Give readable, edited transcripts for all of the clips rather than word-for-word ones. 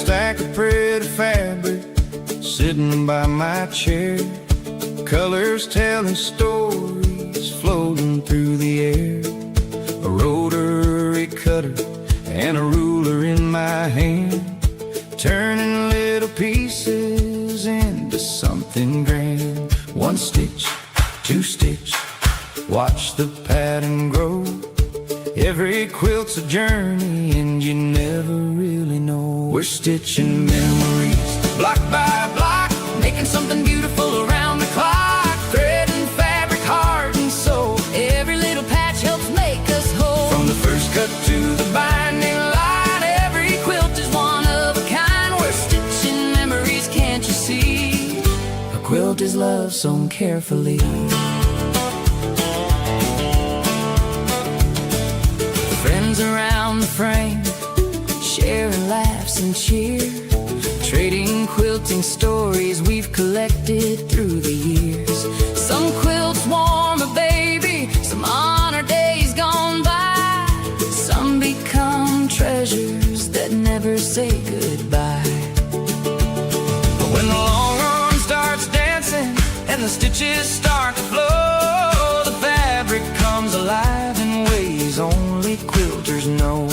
stack of pretty fabric sitting by my chair, colors telling stories floating through the air. A rotary cutter and a ruler in my hand, turning little pieces into something grand. One stitch, two stitch, watch the pattern grow. Every quilt's a journey and you never really know. We're stitching memories, block by block, making something beautiful around the clock. Threading fabric, heart and soul, every little patch helps make us whole. From the first cut to the binding line, every quilt is one of a kind. We're stitching memories, can't you see? A quilt is love sewn carefully. Friends around the frame, sharing laughs and cheer, trading quilting stories we've collected through the years. Some quilts warm a baby, some honor days gone by, some become treasures that never say goodbye. But when the long arm starts dancing and the stitches start to flow, the fabric comes alive in ways only quilters know.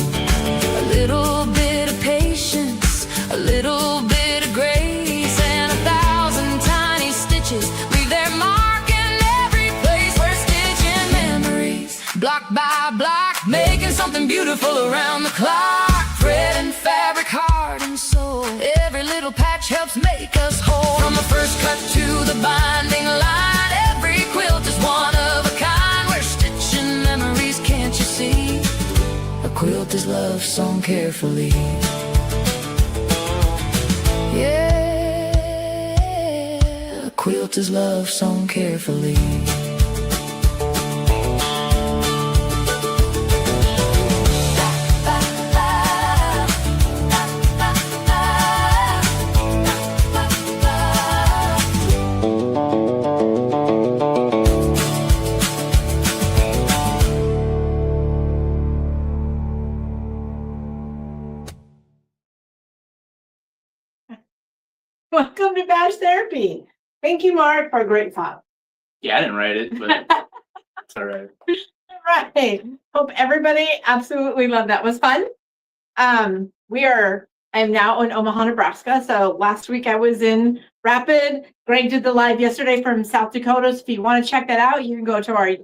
A little bit of patience, a little bit of grace, and 1,000 tiny stitches leave their mark in every place. We're stitching memories, block by block, making something beautiful around the clock. Threading fabric, heart and soul, every little patch helps make us whole. From the first cut to the binding line, every quilt is one of a kind. We're stitching memories, can't you see? A quilt is love sewn carefully. Yeah, a quilt is love sewn carefully. Welcome to Bash Therapy. Thank you, Mark, for a great thought. Yeah, I didn't write it, but it's all right. Right. Hope everybody absolutely loved that. Was fun. I'm now in Omaha, Nebraska. So last week I was in Rapid. Greg did the live yesterday from South Dakota. So if you want to check that out, you can go to our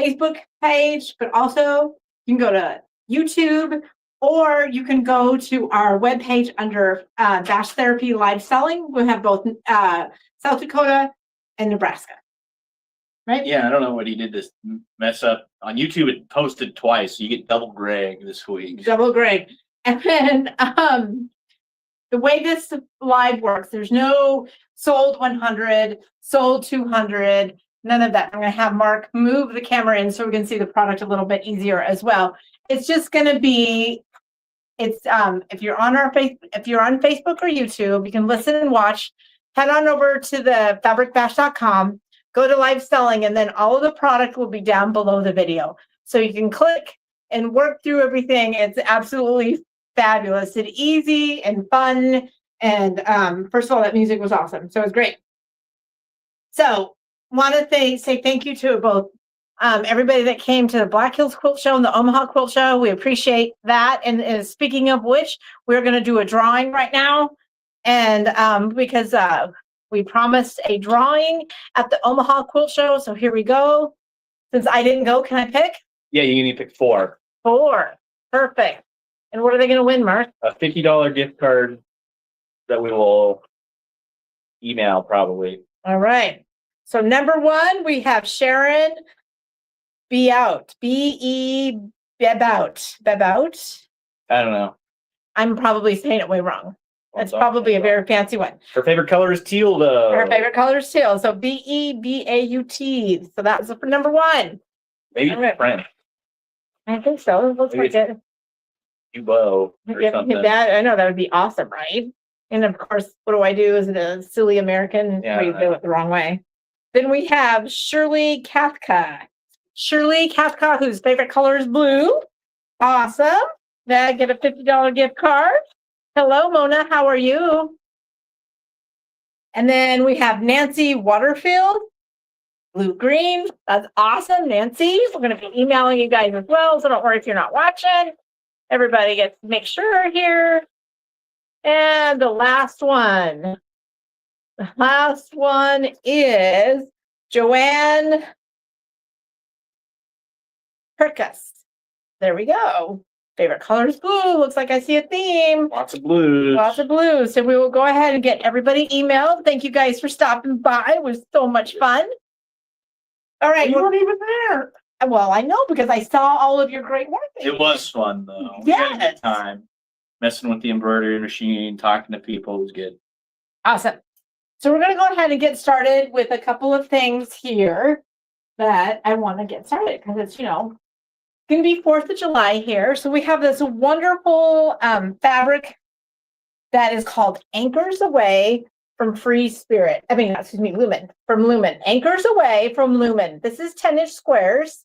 Facebook page, but also you can go to YouTube, or you can go to our webpage under Bash Therapy Live Selling. We have both South Dakota and Nebraska. Right? Yeah, I don't know what he did this mess up. On YouTube, it posted twice. So you get double Greg this week. Double Greg. And then the way this live works, there's no sold 100, sold 200, none of that. I'm going to have Mark move the camera in so we can see the product a little bit easier as well. It's just going to be, if you're on Facebook or YouTube, you can listen and watch. Head on over to the fabricbash.com, go to live selling, and then all of the product will be down below the video. So you can click and work through everything. It's absolutely fabulous and easy and fun. And first of all, that music was awesome. So it was great. So want to say thank you to both everybody that came to the Black Hills Quilt Show and the Omaha Quilt Show. We appreciate that. And speaking of which, we're going to do a drawing right now. And because we promised a drawing at the Omaha Quilt Show. So here we go. Since I didn't go, can I pick? Yeah, you need to pick 4. 4. Perfect. And what are they going to win, Mark? A $50 gift card that we will email probably. All right. So number 1, we have Sharon Beout. Beout. I don't know. I'm probably saying it way wrong. That's probably a very fancy one. Her favorite color is teal, though. Her favorite color is teal. So Beaut. So that's for number 1. Maybe it's French. I think so. It looks like it. Dubo or something. I know that would be awesome, right? And of course, what do I do? Is it a silly American? Yeah, We do it the wrong way. Then we have Shirley Cathcart. Shirley Cathcart, whose favorite color is blue. Awesome. Then I get a $50 gift card. Hello, Mona. How are you? And then we have Nancy Waterfield, blue green. That's awesome, Nancy. We're going to be emailing you guys as well, so don't worry if you're not watching. Everybody gets to make sure here. And the last one. The last one is Joanne Perkus. There we go. Favorite color is blue. Looks like I see a theme. Lots of blues. Lots of blues. So we will go ahead and get everybody emailed. Thank you guys for stopping by. It was so much fun. All right. You weren't even there. Well, I know because I saw all of your great work. It was fun though. We had a Yes. good time. Messing with the embroidery machine, talking to people was good. Awesome. So we're going to go ahead and get started with a couple of things here that I want to get started because it's, going to be 4th of July here. So we have this wonderful fabric that is called Anchors Away from Free Spirit. Lumen, from Lumen. Anchors Away from Lumen. This is 10-inch squares.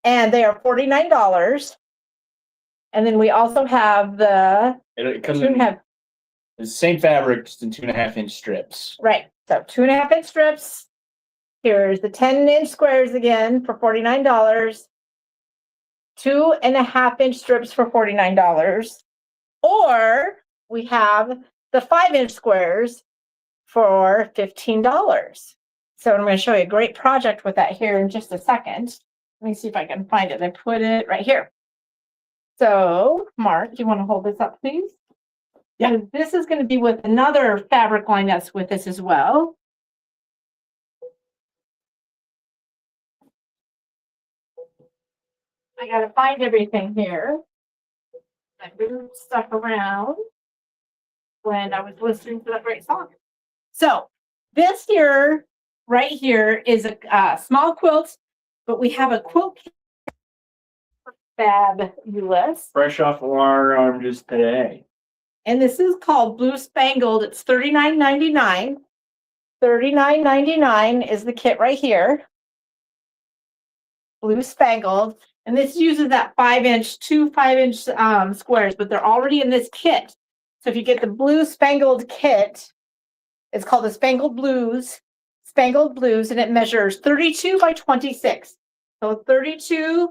And they are $49. And then we also have the It comes in the same fabric, just in 2.5-inch strips. right. So 2.5-inch strips. Here's the 10-inch squares again for $49. 2.5-inch strips for $49. Or we have the 5-inch squares for $15. So I'm going to show you a great project with that here in just a second. Let me see if I can find it. I put it right here. So, Mark, do you want to hold this up, please? Yeah. This is going to be with another fabric line that's with us as well. I got to find everything here. I moved stuff around when I was listening to that great song. So, this here, right here, is a small quilt, but we have a quilt fabulous. Fresh off of our arm just today. And this is called Blue Spangled. It's $39.99. $39.99 is the kit right here. Blue Spangled. And this uses that 5-inch, two 5-inch squares, but they're already in this kit. So if you get the Blue Spangled kit, it's called the Spangled Blues, and it measures 32 by 26. So 32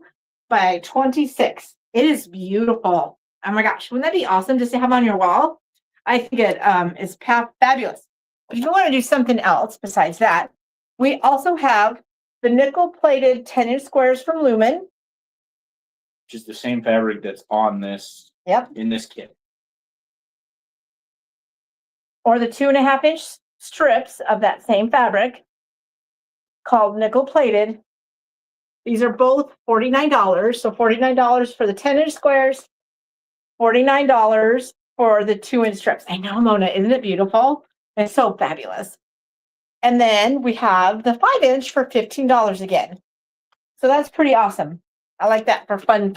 by 26. It is beautiful. Oh my gosh, wouldn't that be awesome just to have on your wall? I think it is fabulous. But if you want to do something else besides that, we also have the nickel-plated 10-inch squares from Lumen. Which is the same fabric that's on this. Yep. In this kit. Or the 2.5-inch strips of that same fabric called nickel-plated. These are both $49. So $49 for the 10-inch squares, $49 for the 2-inch strips. I know, Mona, isn't it beautiful? It's so fabulous. And then we have the 5-inch for $15 again. So that's pretty awesome. I like that for fun.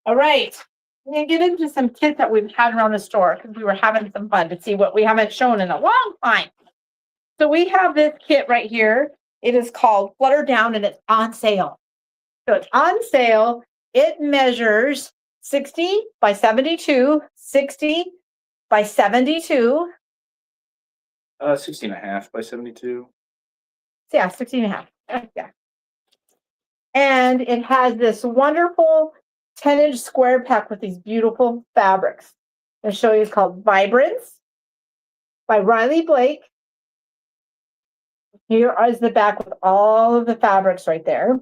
All right. I'm going to get into some kits that we've had around the store because we were having some fun to see what we haven't shown in a long time. So we have this kit right here. It is called Flutter Down and it's on sale. So it's on sale. It measures 60 by 72, 60 by 72. 16.5 by 72. Yeah, 16.5. Yeah. And it has this wonderful 10-inch square pack with these beautiful fabrics. I'll show you. It's called Vibrance by Riley Blake. Here is the back with all of the fabrics right there.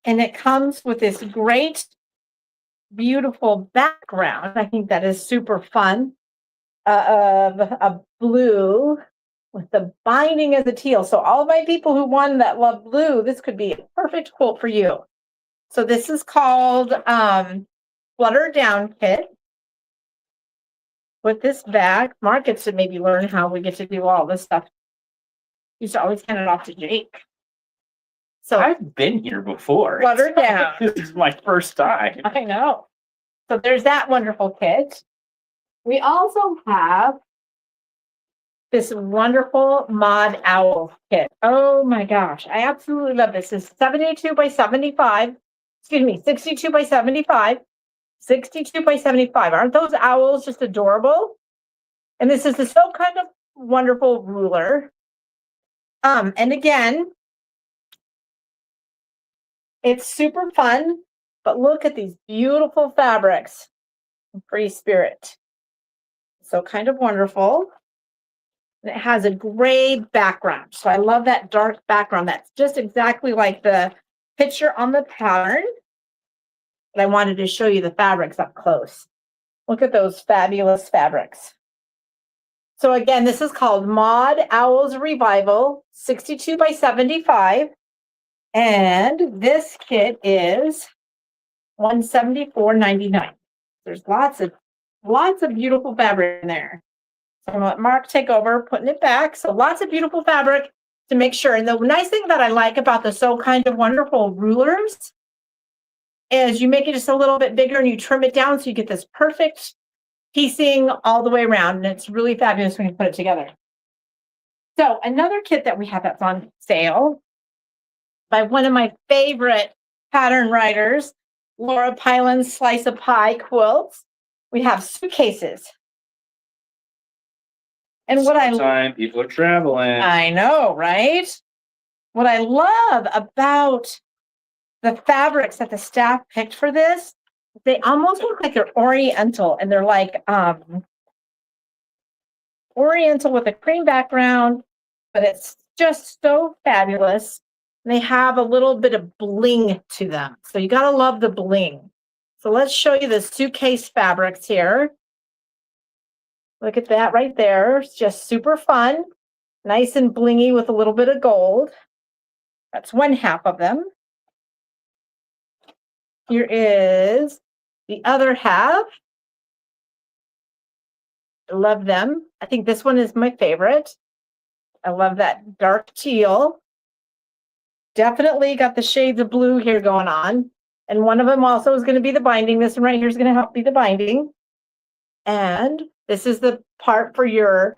And it comes with this great, beautiful background. I think that is super fun. Of a blue with the binding as a teal. So all of my people who won that love blue, this could be a perfect quilt for you. So this is called Flutter Down Kit. With this back, Mark gets to maybe learn how we get to do all this stuff. Used to always hand it off to Jake. So I've been here before. Flutter Down. This is my first time. I know. So there's that wonderful kit. We also have this wonderful Mod Owl kit. Oh my gosh, I absolutely love this. It's 72 by 75. Excuse me, 62 by 75. 62 by 75. Aren't those owls just adorable? And this is the So Kind of Wonderful ruler. And again, it's super fun, but look at these beautiful fabrics. Free Spirit. So Kind of Wonderful. And it has a gray background. So I love that dark background. That's just exactly like the picture on the pattern. But I wanted to show you the fabrics up close. Look at those fabulous fabrics. So again, this is called Maud Owls Revival, 62 by 75. And this kit is $174.99. There's lots of beautiful fabric in there. So I'm gonna let Mark take over, putting it back. So lots of beautiful fabric to make sure. And the nice thing that I like about the So Kind of Wonderful rulers is you make it just a little bit bigger and you trim it down so you get this perfect piecing all the way around. And it's really fabulous when you put it together. So another kit that we have that's on sale by one of my favorite pattern writers, Laura Pylan's Slice of Pie quilts. We have suitcases. And what Time people are traveling. I know, right? What I love about the fabrics that the staff picked for this, they almost look like they're oriental, and they're like oriental with a cream background, but it's just so fabulous. And they have a little bit of bling to them. So you got to love the bling. So let's show you the suitcase fabrics here. Look at that right there. It's just super fun. Nice and blingy with a little bit of gold. That's one half of them. Here is the other half. I love them. I think this one is my favorite. I love that dark teal. Definitely got the shades of blue here going on. And one of them also is going to be the binding. This one right here is going to help be the binding. And this is the part for your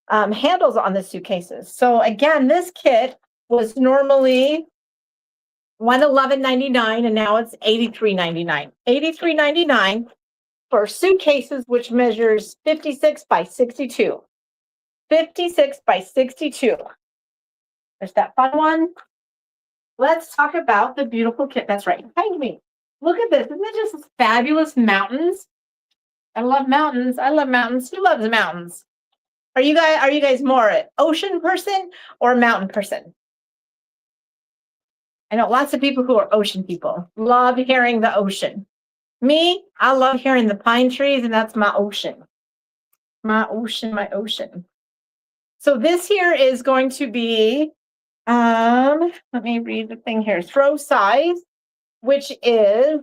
handles on the suitcases. So again, this kit was normally $111.99 and now it's $83.99. $83.99 for suitcases, which measures 56 by 62. 56 by 62. There's that fun one. Let's talk about the beautiful kit that's right behind me. Look at this. Isn't it just fabulous mountains? I love mountains. I love mountains. Who loves mountains? Are you guys more an ocean person or a mountain person? I know lots of people who are ocean people. Love hearing the ocean. Me, I love hearing the pine trees, and that's my ocean. My ocean, my ocean. So this here is going to be, let me read the thing here. Throw size, which is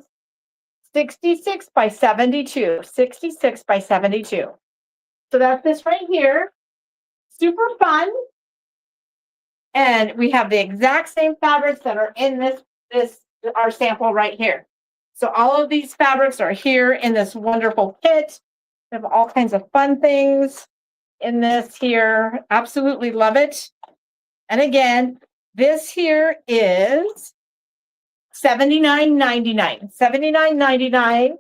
66 by 72. 66 by 72. So that's this right here. Super fun. And we have the exact same fabrics that are in this our sample right here. So all of these fabrics are here in this wonderful kit. We have all kinds of fun things in this here. Absolutely love it. And again, this here is $79.99. $79.99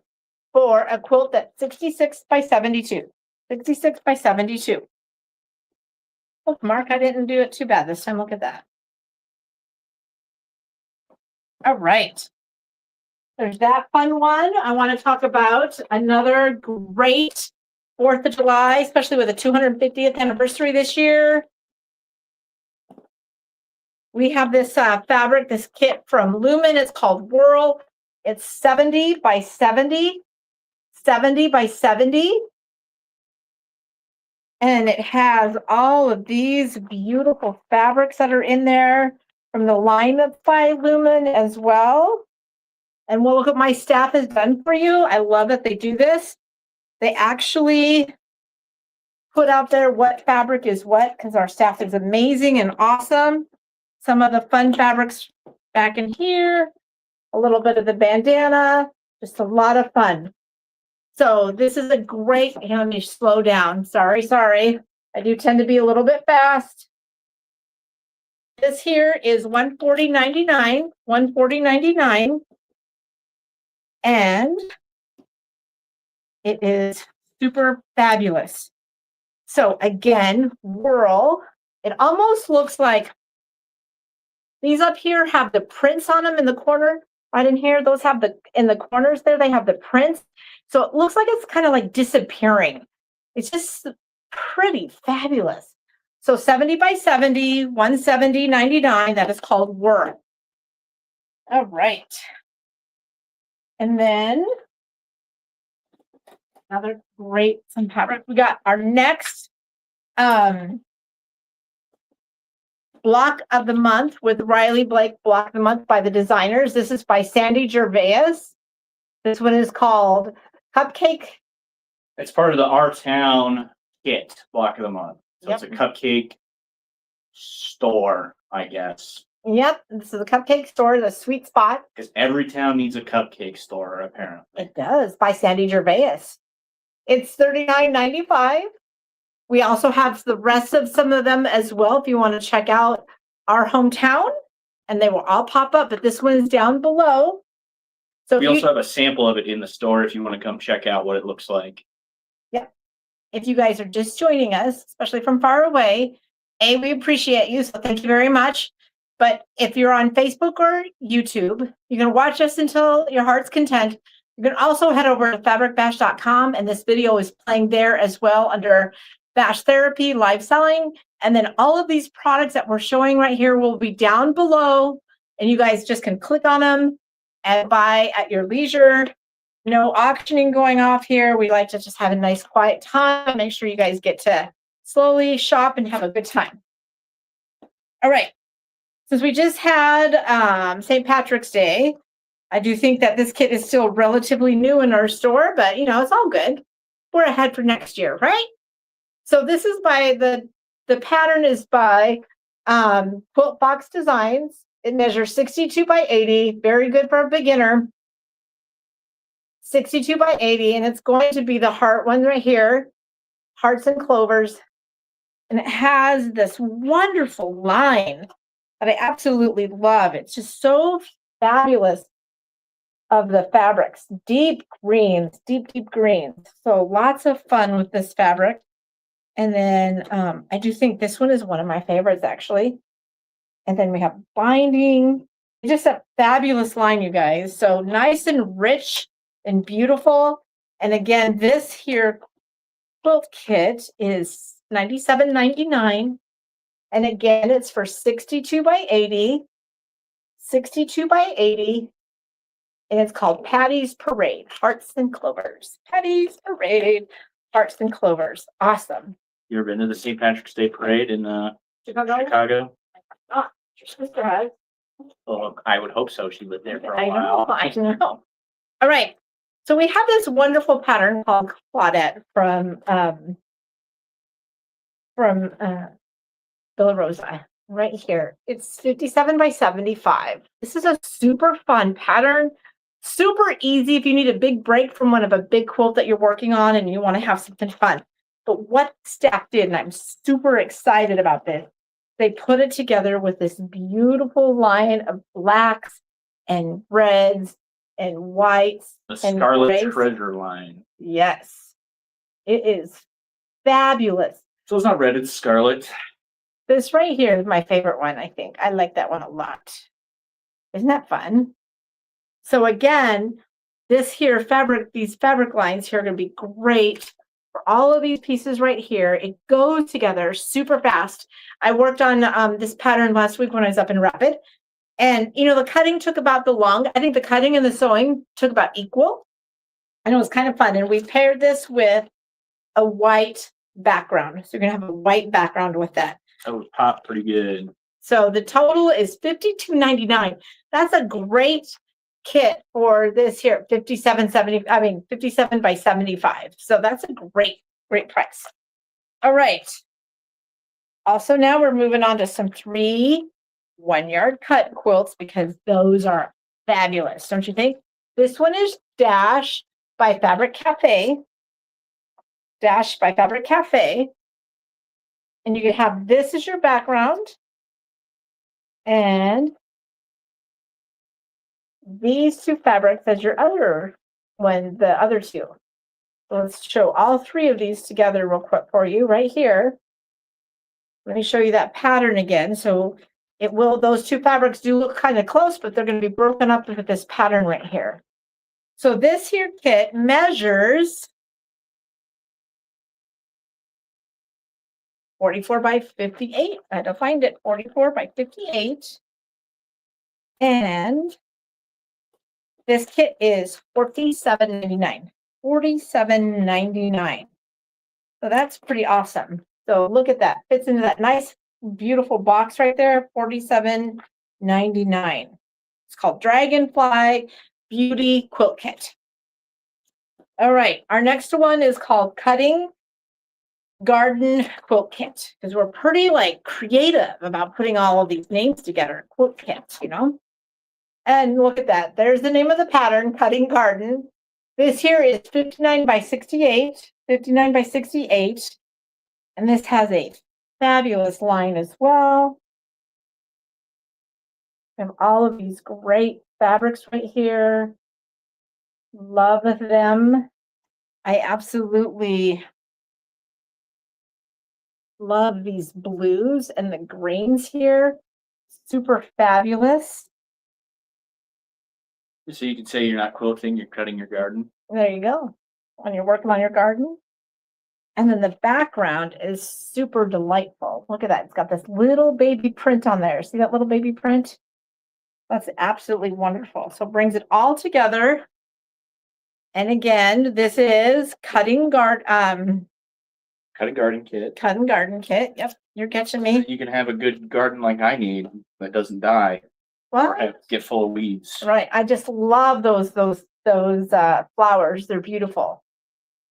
for a quilt that's 66 by 72. 66 by 72. Look, Mark, I didn't do it too bad this time. Look at that. All right. There's that fun one. I want to talk about another great 4th of July, especially with the 250th anniversary this year. We have this fabric, this kit from Lumen. It's called Whirl. It's 70 by 70. 70 by 70. And it has all of these beautiful fabrics that are in there from the lineup by Lumen as well. And we'll look what my staff has done for you. I love that they do this. They actually put out there what fabric is what, because our staff is amazing and awesome. Some of the fun fabrics back in here, a little bit of the bandana, just a lot of fun. So this is a great, let me slow down. Sorry. I do tend to be a little bit fast. This here is $140.99. $140.99. And It is super fabulous. So again, whirl. It almost looks like these up here have the prints on them in the corner. Right in here, those have in the corners there, they have the prints. So it looks like it's kind of like disappearing. It's just pretty fabulous. So 70 by 70, 170.99. That is called whirl. All right. And then another great some fabric. We got our next block of the month with Riley Blake block of the month by the designers. This is by Sandy Gervais. This one is called Cupcake. It's part of the Our Town kit block of the month. So Yep. it's a cupcake store, I guess. Yep, this is a cupcake store, the sweet spot. Because every town needs a cupcake store, apparently. It does, by Sandy Gervais. It's $39.95. We also have the rest of some of them as well if you want to check out Our Hometown, and they will all pop up, but this one is down below. So We also have a sample of it in the store if you want to come check out what it looks like. if you guys are just joining us, especially from far away, we appreciate you, so thank you very much. But if you're on Facebook or YouTube, you can watch us until your heart's content. You can also head over to fabricbash.com, and this video is playing there as well under Bash Therapy Live Selling. And then all of these products that we're showing right here will be down below, and you guys just can click on them and buy at your leisure. No auctioning going off here. We like to just have a nice quiet time. Make sure you guys get to slowly shop and have a good time. All right. Since we just had St. Patrick's Day, I do think that this kit is still relatively new in our store, but it's all good. We're ahead for next year, right? So this is by the pattern is by Quilt Box Designs. It measures 62 by 80, very good for a beginner. 62 by 80, and it's going to be the heart one right here, hearts and clovers. And it has this wonderful line that I absolutely love. It's just so fabulous of the fabrics, deep greens, deep greens. So lots of fun with this fabric. And then I do think this one is one of my favorites, actually. And then we have binding. Just a fabulous line, you guys. So nice and rich and beautiful. And again, this here quilt kit is $97.99. And again, it's for 62 by 80. 62 by 80. And it's called Patty's Parade, Hearts and Clovers. Patty's Parade, Hearts and Clovers. Awesome. You ever been to the St. Patrick's Day Parade in Chicago? Ah, your sister has. Well, I would hope so. She lived there for a while. I know. All right. So we have this wonderful pattern called Claudette from Villa Rosa right here. It's 57 by 75. This is a super fun pattern. Super easy if you need a big break from one of a big quilt that you're working on and you want to have something fun. But what staff did, and I'm super excited about this, they put it together with this beautiful line of blacks and reds and whites. The Scarlet grays. Treasure line. Yes. It is fabulous. So it's not red, it's scarlet. This right here is my favorite one, I think. I like that one a lot. Isn't that fun? So again, this here fabric, these fabric lines here are going to be great for all of these pieces right here. It goes together super fast. I worked on this pattern last week when I was up in Rapid. And, the cutting took about I think the cutting and the sewing took about equal. And it was kind of fun. And we paired this with a white background. So you're going to have a white background with that. That would pop pretty good. So the total is $52.99. That's a great kit for this here, 57 by 75. So that's a great price. All right. Also, now we're moving on to some 3 1-yard cut quilts because those are fabulous, don't you think? This one is Dash by Fabric Cafe. Dash by Fabric Cafe. And you can have this as your background. And these 2 fabrics as your other one, the other 2. Let's show all three of these together real quick for you right here. Let me show you that pattern again. So it will, those two fabrics do look kind of close, but they're going to be broken up with this pattern right here. So this here kit measures 44 by 58. I had to find it, 44 by 58. And this kit is $47.99. $47.99. So that's pretty awesome. So look at that. Fits into that nice, beautiful box right there. $47.99. It's called Dragonfly Beauty Quilt Kit. All right. Our next one is called Cutting Garden Quilt Kit, because we're pretty like creative about putting all of these names together. Quilt kit, you know. And look at that. There's the name of the pattern, Cutting Garden. This here is 59 by 68. 59 by 68. And this has a fabulous line as well. We have all of these great fabrics right here. Love them. I absolutely love these blues and the greens here. Super fabulous. So you can say you're not quilting, you're cutting your garden. There you go. When you're working on your garden. And then the background is super delightful. Look at that. It's got this little baby print on there. See that little baby print? That's absolutely wonderful. So it brings it all together. And again, this is Cutting Garden Kit. Cutting Garden Kit. Yep, you're catching me. You can have a good garden like I need that doesn't die or get full of weeds. Right. I just love those flowers. They're beautiful.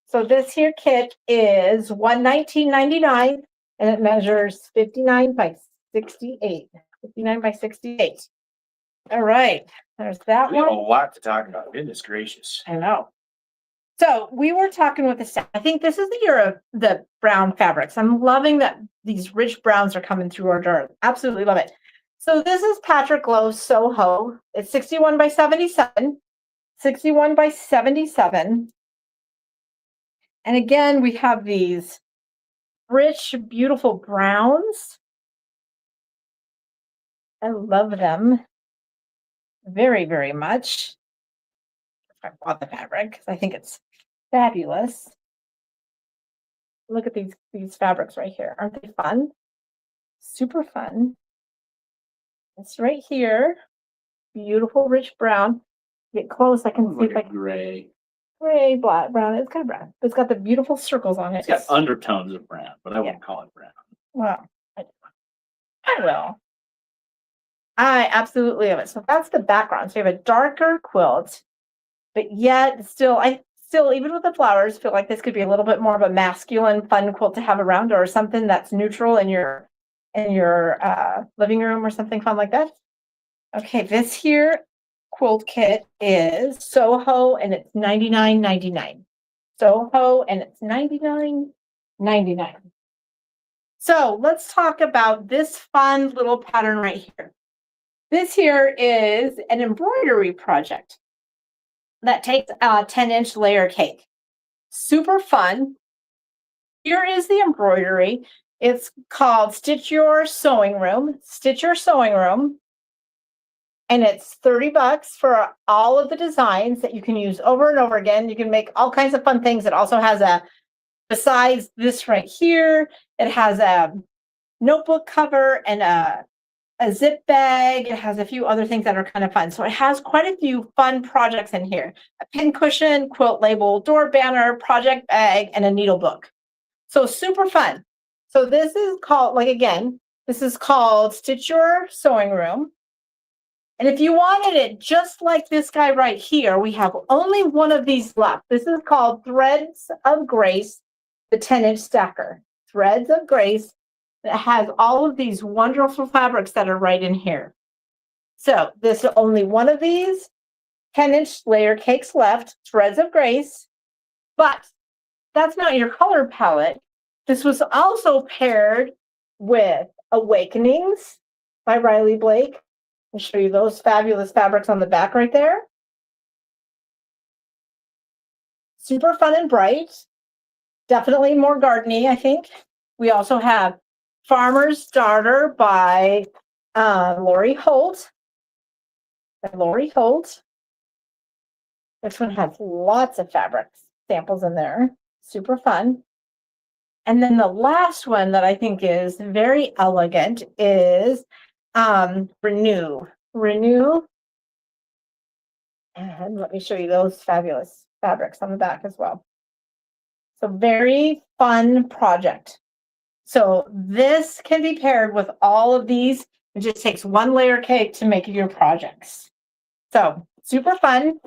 So this here kit is $119.99 and it measures 59 by 68. 59 by 68. All right. There's that We have a one. lot to talk about. Goodness gracious. I know. So we were talking with the staff. I think this is the year of the brown fabrics. I'm loving that these rich browns are coming through our jar. Absolutely love it. So this is Patrick Lowe's Soho. It's 61 by 77. 61 by 77. And again, we have these rich, beautiful browns. I love them very, very much. I bought the fabric because I think it's fabulous. Look at these fabrics right here. Aren't they fun? Super fun. It's right here. Beautiful, rich brown. Get close. I can see if I can. Gray. Gray, black, brown. It's kind of brown. But it's got the beautiful circles on it. It's got undertones of brown, but I wouldn't call it brown. Well, I will. I absolutely love it. So that's the background. So you have a darker quilt, but yet still, even with the flowers, feel like this could be a little bit more of a masculine, fun quilt to have around, or something that's neutral in your living room or something fun like that. Okay, this here quilt kit is Soho and it's $99.99. Soho and it's $99.99. So let's talk about this fun little pattern right here. This here is an embroidery project that takes a 10-inch layer cake. Super fun. Here is the embroidery. It's called Stitch Your Sewing Room. Stitch Your Sewing Room. And it's $30 for all of the designs that you can use over and over again. You can make all kinds of fun things. It also has besides this right here, it has a notebook cover and a zip bag. It has a few other things that are kind of fun. So it has quite a few fun projects in here. A pin cushion, quilt label, door banner, project bag, and a needle book. So super fun. So this is called, this is called Stitch Your Sewing Room. And if you wanted it just like this guy right here, we have only one of these left. This is called Threads of Grace, the 10-inch stacker. Threads of Grace. That has all of these wonderful fabrics that are right in here. So there's only one of these 10-inch layer cakes left, Threads of Grace. But that's not your color palette. This was also paired with Awakenings by Riley Blake. I'll show you those fabulous fabrics on the back right there. super fun and bright. Definitely more gardeny, I think. We also have Farmer's Daughter by Lori Holt. This one has lots of fabrics samples in there. Super fun. And then the last one that I think is very elegant is Renew. And let me show you those fabulous fabrics on the back as well. So very fun project. So this can be paired with all of these. It just takes one layer cake to make your projects. So super fun.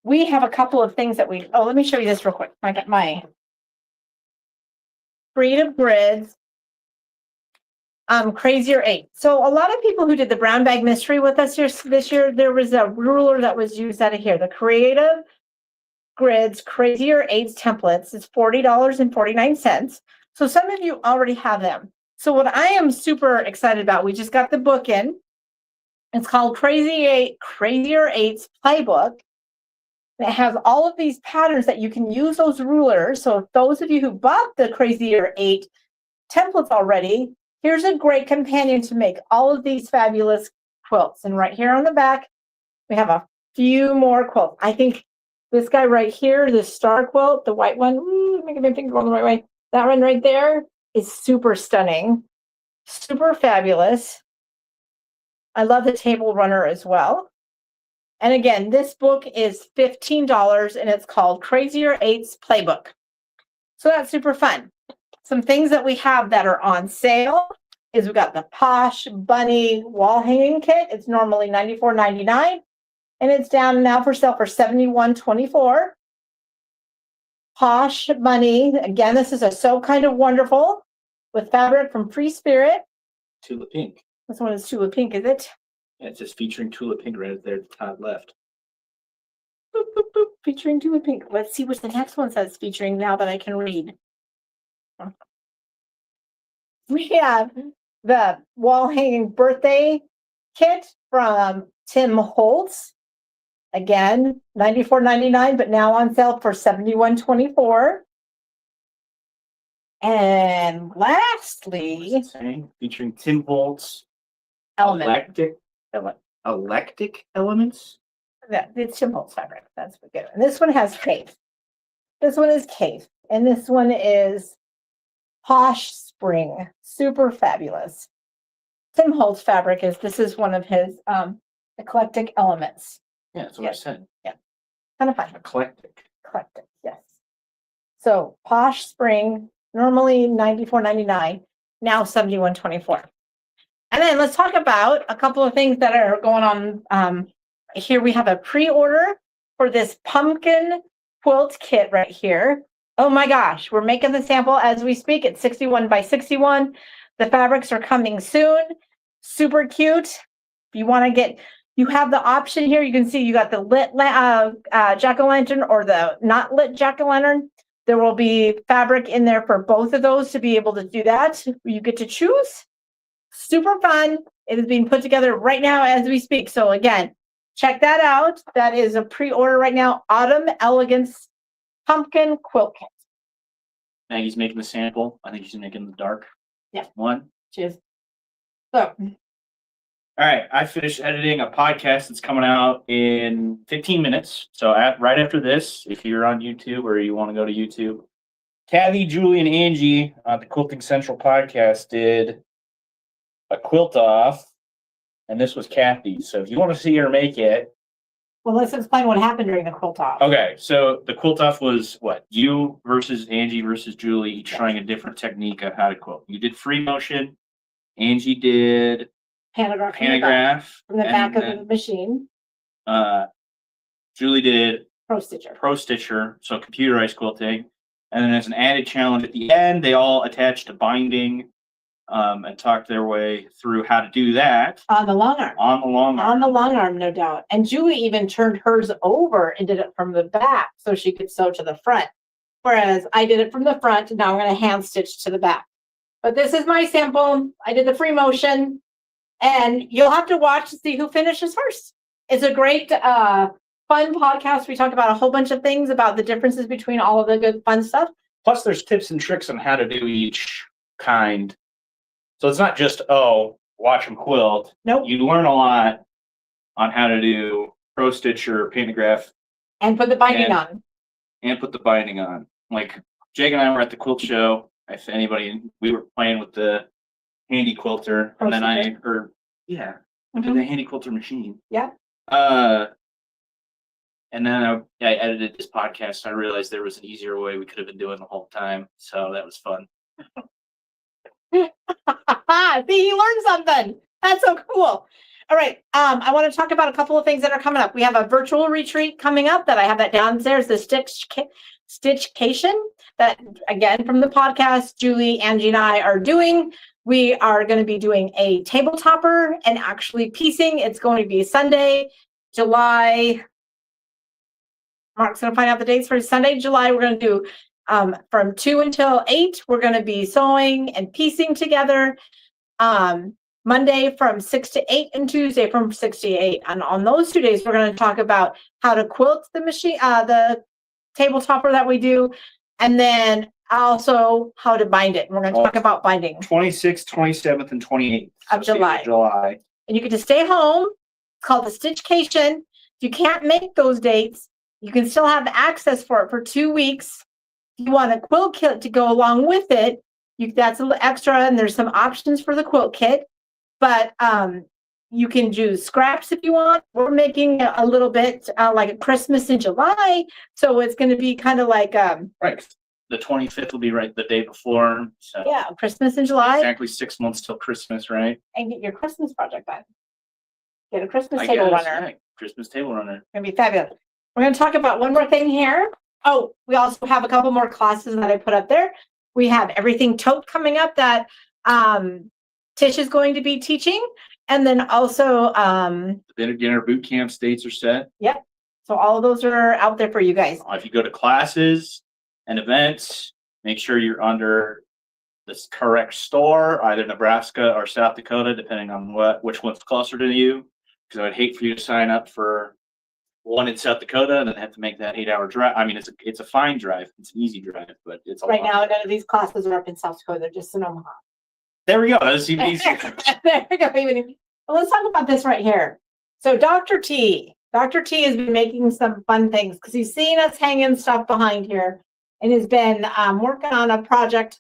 We have a couple of things that let me show you this real quick. I got my Creative Grids Crazier 8. So a lot of people who did the brown bag mystery with us this year, there was a ruler that was used out of here. The Creative Grids Crazier 8 templates is $40.49. So some of you already have them. So what I am super excited about, we just got the book in. It's called Crazier 8's Playbook. It has all of these patterns that you can use those rulers. So if those of you who bought the Crazier 8 templates already, here's a great companion to make all of these fabulous quilts. And right here on the back, we have a few more quilts. I think this guy right here, the star quilt, the white one, making my finger go the right way. That one right there is super stunning, super fabulous. I love the table runner as well. And again, this book is $15 and it's called Crazier 8's Playbook. So that's super fun. Some things that we have that are on sale is we've got the Posh Bunny wall hanging kit. It's normally $94.99 and it's down now for sale for $71.24. Posh Bunny, again, this is a So Kind of Wonderful with fabric from Free Spirit. Tulip Pink. This one is Tulip Pink, is it? Yeah, it's just featuring Tulip Pink right there at the top left. Boop, boop, boop, featuring Tulip Pink. Let's see what the next one says featuring now that I can read. We have the wall hanging birthday kit from Tim Holtz. Again, $94.99, but now on sale for $71.24. And lastly, featuring Tim Holtz Element. Electric elements. It's Tim Holtz fabric. That's good. And this one has Kate. This one is Kate. And this one is Posh Spring. Super fabulous. Tim Holtz fabric this is one of his eclectic elements. Yeah, that's what I said. Yeah. Kind of fun. Eclectic, yes. So Posh Spring, normally $94.99, now $71.24. And then let's talk about a couple of things that are going on. Here we have a pre-order for this pumpkin quilt kit right here. Oh my gosh, we're making the sample as we speak. It's 61 by 61. The fabrics are coming soon. Super cute. If you want to get, you have the option here. You can see you got the lit jack-o'-lantern or the not lit jack-o'-lantern. There will be fabric in there for both of those to be able to do that. You get to choose. Super fun. It is being put together right now as we speak. So again, check that out. That is a pre-order right now. Autumn Elegance Pumpkin Quilt Kit. Maggie's making the sample. I think she's making the dark one. Cheers. So, all right, I finished editing a podcast that's coming out in 15 minutes. So right after this, if you're on YouTube or you want to go to YouTube, Cathy, Julie, and Angie on the Quilting Central podcast did a quilt off, and this was Cathy. So if you want to see her make it. Well, let's explain what happened during the quilt off. Okay, so the quilt off was what? You versus Angie versus Julie, each trying a different technique of how to quilt. You did free motion. Angie did pantograph from the back of the machine. Julie did Pro Stitcher, so computerized quilting. And then as an added challenge at the end, they all attached a binding and talked their way through how to do that. On the long arm. On the long arm. On the long arm, no doubt. And Julie even turned hers over and did it from the back so she could sew to the front. Whereas I did it from the front, and now I'm going to hand stitch to the back. But this is my sample. I did the free motion, and you'll have to watch to see who finishes first. It's a great fun podcast. We talk about a whole bunch of things about the differences between all of the good fun stuff. Plus, there's tips and tricks on how to do each kind. So it's not just, oh, watch them quilt. Nope. You learn a lot on how to do pro stitch or pantograph. And put the binding on. And put the binding on. Like, Jake and I were at the quilt show. If anybody, we were playing with the handy quilter. Pro And then stitcher. the handy quilter machine. Yeah. And then I edited this podcast. So I realized there was an easier way we could have been doing the whole time. So that was fun. See, you learned something. That's so cool. All right. I want to talk about a couple of things that are coming up. We have a virtual retreat coming up that I have that downstairs, the Stitchcation that, again, from the podcast, Julie, Angie, and I are doing. We are going to be doing a table topper and actually piecing. It's going to be Sunday, July. Mark's going to find out the dates for Sunday, July. We're going to do from 2 until 8. We're going to be sewing and piecing together. Monday from 6 to 8 and Tuesday from 6 to 8. And on those 2 days, we're going to talk about how to quilt the machine, the table topper that we do, and then also how to bind it. We're going to talk about binding. 26th, 27th, and 28th of July. And you get to stay home. It's called the Stitchcation. If you can't make those dates, you can still have access for it for 2 weeks. If you want a quilt kit to go along with it, that's a little extra, and there's some options for the quilt kit. But you can do scraps if you want. We're making a little bit like a Christmas in July. So it's going to be kind of like... right. The 25th will be right the day before. So yeah, Christmas in July. Exactly 6 months till Christmas, right? And get your Christmas project done. Get a Christmas table runner. Yeah, Christmas table runner. It's going to be fabulous. We're going to talk about one more thing here. Oh, we also have a couple more classes that I put up there. We have Everything Tote coming up that Tish is going to be teaching. And then also the beginner boot camp dates are set. Yep. So all of those are out there for you guys. If you go to classes and events, make sure you're under this correct store, either Nebraska or South Dakota, depending on which one's closer to you. Because I'd hate for you to sign up for one in South Dakota and then have to make that 8-hour drive. I mean, it's a fine drive. It's an easy drive, but it's a right lot. now. None of these classes are up in South Dakota. They're just in Omaha. There we go. That's even easier. There we go. Well, let's talk about this right here. So Dr. T has been making some fun things because he's seen us hanging stuff behind here and has been working on a project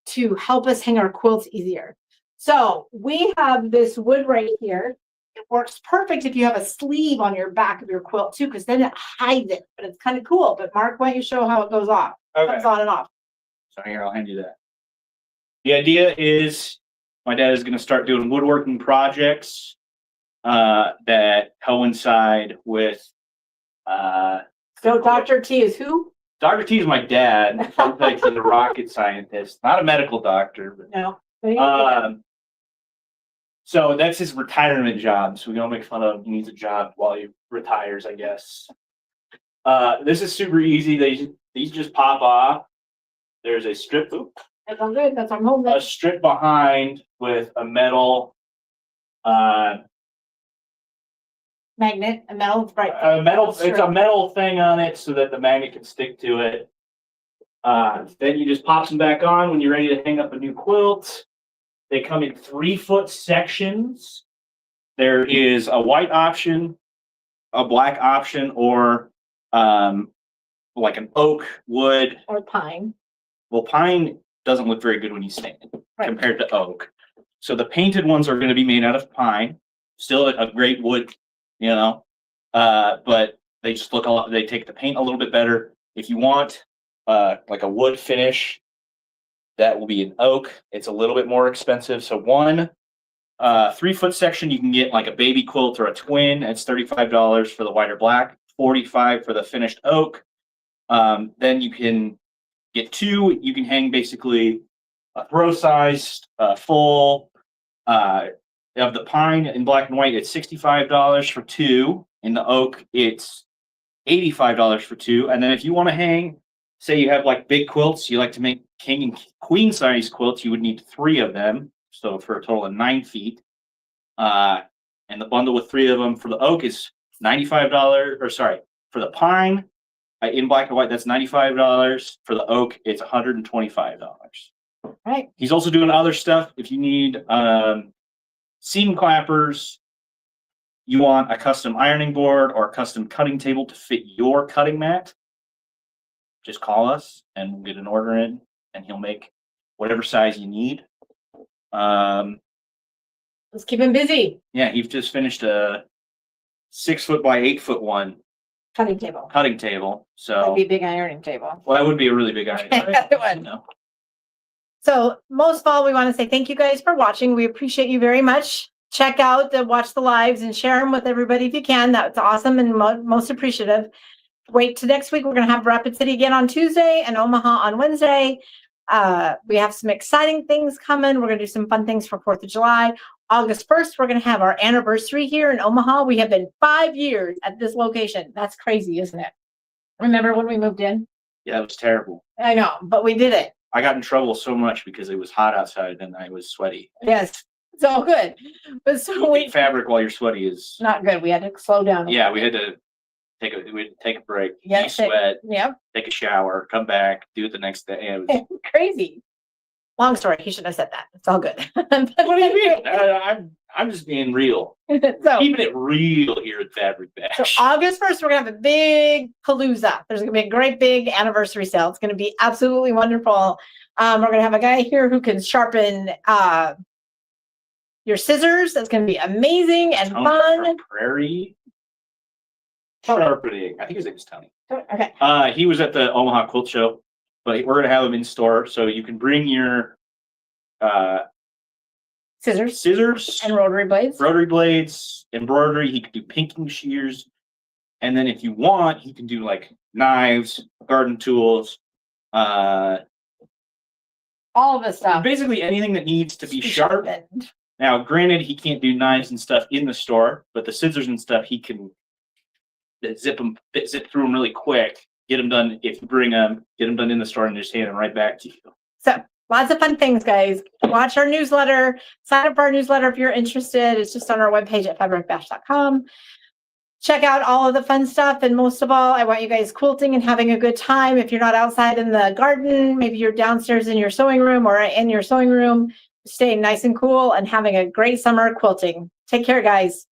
to help us hang our quilts easier. So we have this wood right here. It works perfect if you have a sleeve on your back of your quilt too, because then it hides it, but it's kind of cool. But Mark, why don't you show how it goes off? Okay. Comes on and off. So here, I'll hand you that. The idea is my dad is going to start doing woodworking projects that coincide with. So Dr. T is who? Dr. T is my dad. He's like a rocket scientist, not a medical doctor. But, No. So that's his retirement job. So we don't make fun of him. He needs a job while he retires, I guess. This is super easy. These just pop off. There's a strip. Oops. That's all good. That's our home. A strip behind with a metal magnet, a metal, right? It's a metal thing on it so that the magnet can stick to it. Then you just pop them back on when you're ready to hang up a new quilt. They come in 3-foot sections. There is a white option, a black option, or like an oak, wood, or pine. Well, pine doesn't look very good when you stand compared to oak. So the painted ones are going to be made out of pine. Still a great wood, but they just look a lot. They take the paint a little bit better. If you want like a wood finish, that will be an oak. It's a little bit more expensive. So one 3-foot section, you can get like a baby quilt or a twin. It's $35 for the white or black, $45 for the finished oak. Then you can get 2. You can hang basically a throw-sized full of the pine in black and white. It's $65 for 2. In the oak, it's $85 for 2. And then if you want to hang, say you have like big quilts, you like to make king and queen size quilts, you would need 3 of them. So for a total of 9 feet. And the bundle with 3 of them for the oak is $95, or sorry, For the pine, in black and white, that's $95. For the oak, it's $125. Right. He's also doing other stuff. If you need seam clappers, you want a custom ironing board or a custom cutting table to fit your cutting mat, just call us and we'll get an order in, and he'll make whatever size you need. Let's keep him busy. Yeah, he's just finished a 6 foot by 8 foot one Cutting table. cutting table. That'd So, be a big ironing table. well, that would be a really big item. It would. You know. So most of all, we want to say thank you guys for watching. We appreciate you very much. Check out watch the lives and share them with everybody if you can. That's awesome and most appreciative. Wait till next week. We're going to have Rapid City again on Tuesday and Omaha on Wednesday. We have some exciting things coming. We're going to do some fun things for 4th of July. August 1st, we're going to have our anniversary here in Omaha. We have been 5 years at this location. That's crazy, isn't it? Remember when we moved in? Yeah, it was terrible. I know, but we did it. I got in trouble so much because it was hot outside and I was sweaty. Yes, it's all good. But so Eating fabric while you're sweaty is not good. We had to slow down. yeah. We had to take a break. Yeah, Sweat. Yep. Take a shower. Come back. Do it the next day. It was, Crazy. Long story. He shouldn't have said that. It's all good. what do you mean? I'm just being real. So, Keeping it real here at Fabric Bash. so August 1st, we're gonna have a big palooza. There's gonna be a great big anniversary sale. It's gonna be absolutely wonderful. We're gonna have a guy here who can sharpen your scissors. That's gonna be amazing and Tony fun. from Prairie Tony. Sharpening. I think his name is Tony. Okay. He was at the Omaha Quilt Show, but we're gonna have him in store, so you can bring your Scissors scissors, and rotary blades. rotary blades, embroidery. He could do pinking shears, and then if you want, he can do like knives, garden tools, All of this stuff. basically anything that needs to be sharp. Sharpened. Now, granted, he can't do knives and stuff in the store, but the scissors and stuff he can zip through them really quick. Get them done if you bring them. Get them done in the store and just hand them right back to you. So lots of fun things, guys. Watch our newsletter. Sign up for our newsletter if you're interested. It's just on our webpage at fabricbash.com. Check out all of the fun stuff. And most of all, I want you guys quilting and having a good time. If you're not outside in the garden, maybe you're downstairs in your sewing room or in your sewing room, staying nice and cool and having a great summer quilting. Take care, guys.